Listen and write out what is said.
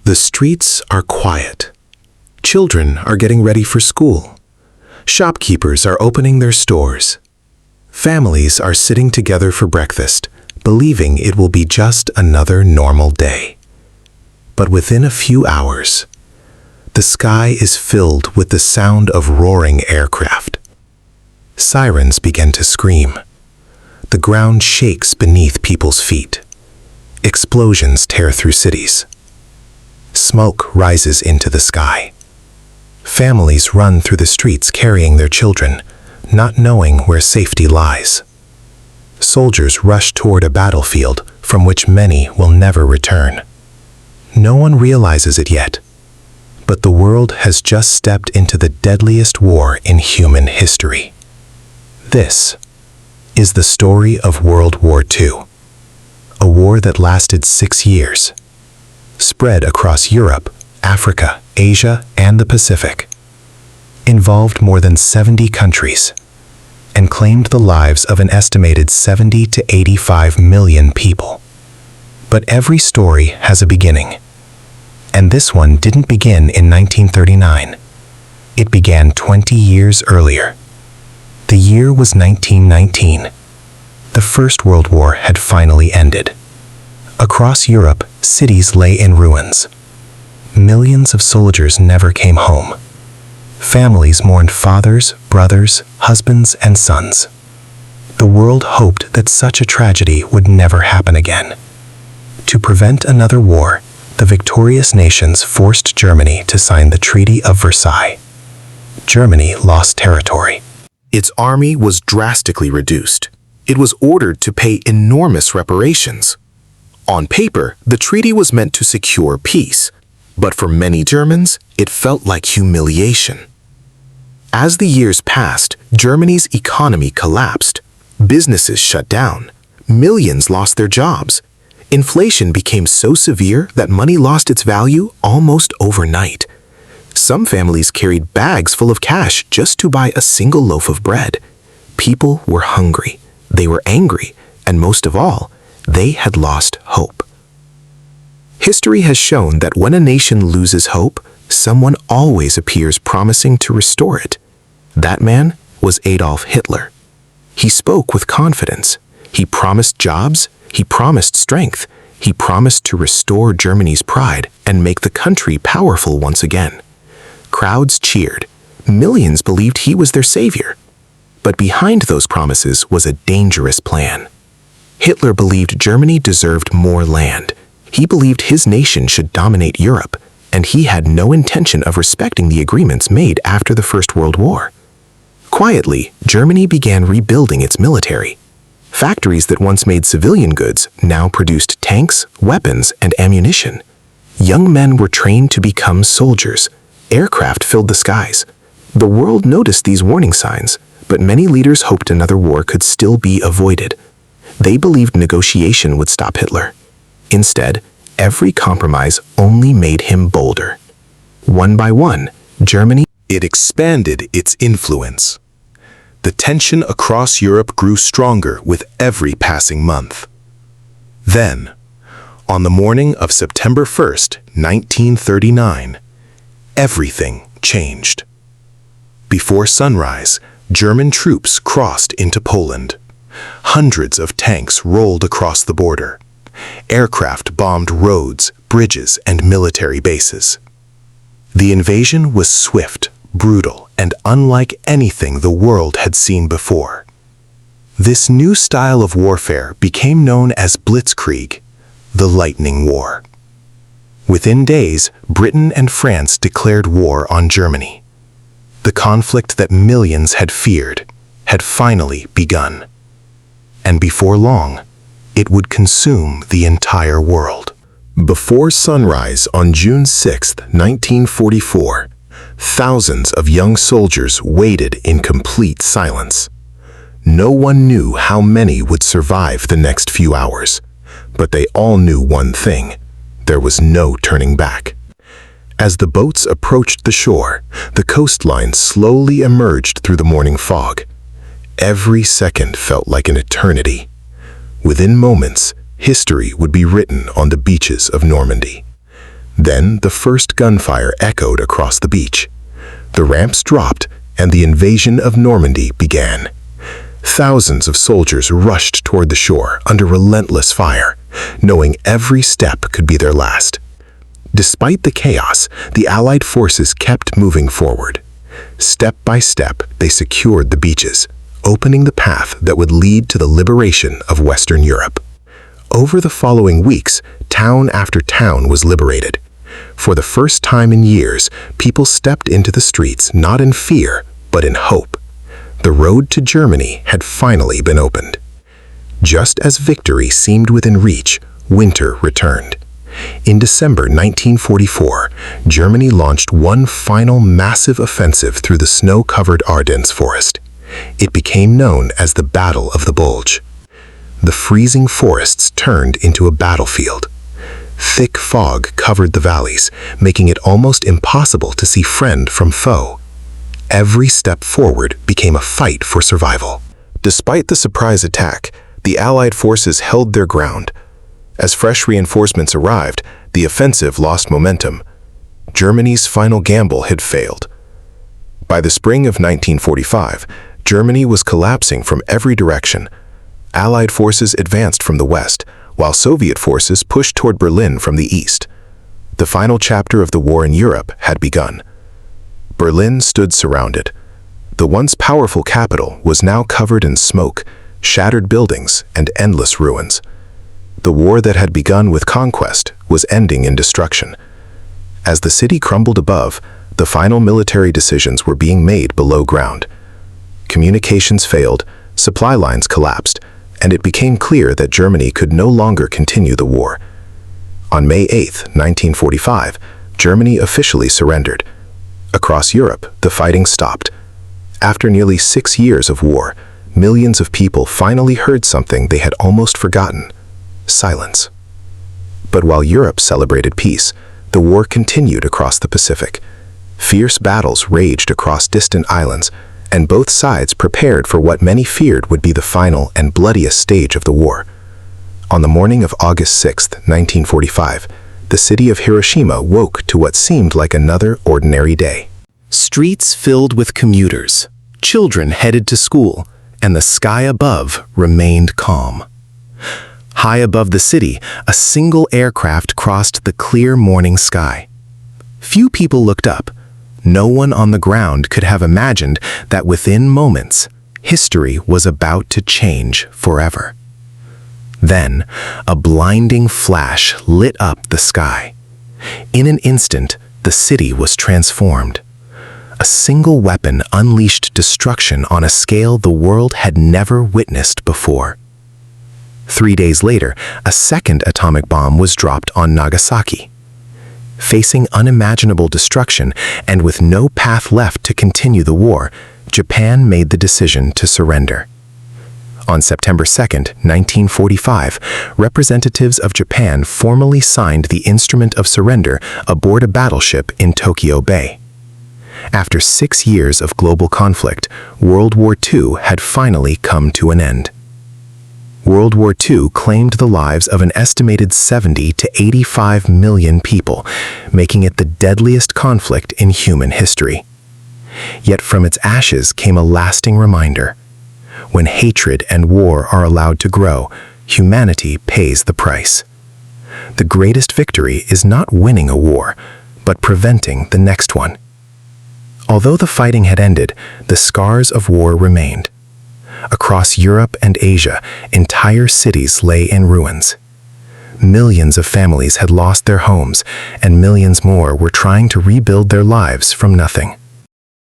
The streets are quiet. Children are getting ready for school. Shopkeepers are opening their stores. Families are sitting together for breakfast, believing it will be just another normal day. But within a few hours, the sky is filled with the sound of roaring aircraft. Sirens begin to scream. The ground shakes beneath people's feet. Explosions tear through cities. Smoke rises into the sky. Families run through the streets carrying their children, not knowing where safety lies. Soldiers rush toward a battlefield from which many will never return. No one realizes it yet, but the world has just stepped into the deadliest war in human history. This is the story of World War II, a war that lasted 6 years, spread across Europe, Africa, Asia, and the Pacific, involved more than 70 countries, and claimed the lives of an estimated 70 to 85 million people. But every story has a beginning, and this one didn't begin in 1939. It began 20 years earlier. The year was 1919. The First World War had finally ended. Across Europe, cities lay in ruins. Millions of soldiers never came home. Families mourned fathers, brothers, husbands, and sons. The world hoped that such a tragedy would never happen again. To prevent another war, the victorious nations forced Germany to sign the Treaty of Versailles. Germany lost territory. Its army was drastically reduced. It was ordered to pay enormous reparations. On paper, the treaty was meant to secure peace, but for many Germans, it felt like humiliation. As the years passed, Germany's economy collapsed. Businesses shut down. Millions lost their jobs. Inflation became so severe that money lost its value almost overnight. Some families carried bags full of cash just to buy a single loaf of bread. People were hungry, they were angry, and most of all, they had lost hope. History has shown that when a nation loses hope, someone always appears promising to restore it. That man was Adolf Hitler. He spoke with confidence. He promised jobs, he promised strength, he promised to restore Germany's pride and make the country powerful once again. Crowds cheered. Millions believed he was their savior. But behind those promises was a dangerous plan. Hitler believed Germany deserved more land. He believed his nation should dominate Europe, and he had no intention of respecting the agreements made after the First World War. Quietly, Germany began rebuilding its military. Factories that once made civilian goods now produced tanks, weapons, and ammunition. Young men were trained to become soldiers. Aircraft filled the skies. The world noticed these warning signs, but many leaders hoped another war could still be avoided. They believed negotiation would stop Hitler. Instead, every compromise only made him bolder. One by one, Germany expanded its influence. The tension across Europe grew stronger with every passing month. Then, on the morning of September 1st, 1939, everything changed. Before sunrise, German troops crossed into Poland. Hundreds of tanks rolled across the border. Aircraft bombed roads, bridges, and military bases. The invasion was swift, brutal, and unlike anything the world had seen before. This new style of warfare became known as Blitzkrieg, the Lightning War. Within days, Britain and France declared war on Germany. The conflict that millions had feared had finally begun. And before long, it would consume the entire world. Before sunrise on June 6, 1944, thousands of young soldiers waited in complete silence. No one knew how many would survive the next few hours, but they all knew one thing: there was no turning back. As the boats approached the shore, the coastline slowly emerged through the morning fog. Every second felt like an eternity. Within moments, history would be written on the beaches of Normandy. Then the first gunfire echoed across the beach. The ramps dropped, and the invasion of Normandy began. Thousands of soldiers rushed toward the shore under relentless fire, knowing every step could be their last. Despite the chaos, the Allied forces kept moving forward. Step by step, they secured the beaches, opening the path that would lead to the liberation of Western Europe. Over the following weeks, town after town was liberated. For the first time in years, people stepped into the streets not in fear, but in hope. The road to Germany had finally been opened. Just as victory seemed within reach, winter returned. In December 1944, Germany launched one final massive offensive through the snow-covered Ardennes forest. It became known as the Battle of the Bulge. The freezing forests turned into a battlefield. Thick fog covered the valleys, making it almost impossible to see friend from foe. Every step forward became a fight for survival. Despite the surprise attack, the Allied forces held their ground. As fresh reinforcements arrived, the offensive lost momentum. Germany's final gamble had failed. By the spring of 1945, Germany was collapsing from every direction. Allied forces advanced from the west, while Soviet forces pushed toward Berlin from the east. The final chapter of the war in Europe had begun. Berlin stood surrounded. The once powerful capital was now covered in smoke, shattered buildings, and endless ruins. The war that had begun with conquest was ending in destruction. As the city crumbled above, the final military decisions were being made below ground. Communications failed, supply lines collapsed, and it became clear that Germany could no longer continue the war. On May 8, 1945, Germany officially surrendered. Across Europe, the fighting stopped. After nearly 6 years of war, millions of people finally heard something they had almost forgotten: silence. But while Europe celebrated peace, the war continued across the Pacific. Fierce battles raged across distant islands, and both sides prepared for what many feared would be the final and bloodiest stage of the war. On the morning of August 6, 1945, the city of Hiroshima woke to what seemed like another ordinary day. Streets filled with commuters, children headed to school, and the sky above remained calm. High above the city, a single aircraft crossed the clear morning sky. Few people looked up. No one on the ground could have imagined that within moments, history was about to change forever. Then, a blinding flash lit up the sky. In an instant, the city was transformed. A single weapon unleashed destruction on a scale the world had never witnessed before. 3 days later, a second atomic bomb was dropped on Nagasaki. Facing unimaginable destruction and with no path left to continue the war, Japan made the decision to surrender. On September 2, 1945, representatives of Japan formally signed the instrument of surrender aboard a battleship in Tokyo Bay. After 6 years of global conflict, World War II had finally come to an end. World War II claimed the lives of an estimated 70 to 85 million people, making it the deadliest conflict in human history. Yet from its ashes came a lasting reminder. When hatred and war are allowed to grow, humanity pays the price. The greatest victory is not winning a war, but preventing the next one. Although the fighting had ended, the scars of war remained. Across Europe and Asia, entire cities lay in ruins. Millions of families had lost their homes, and millions more were trying to rebuild their lives from nothing.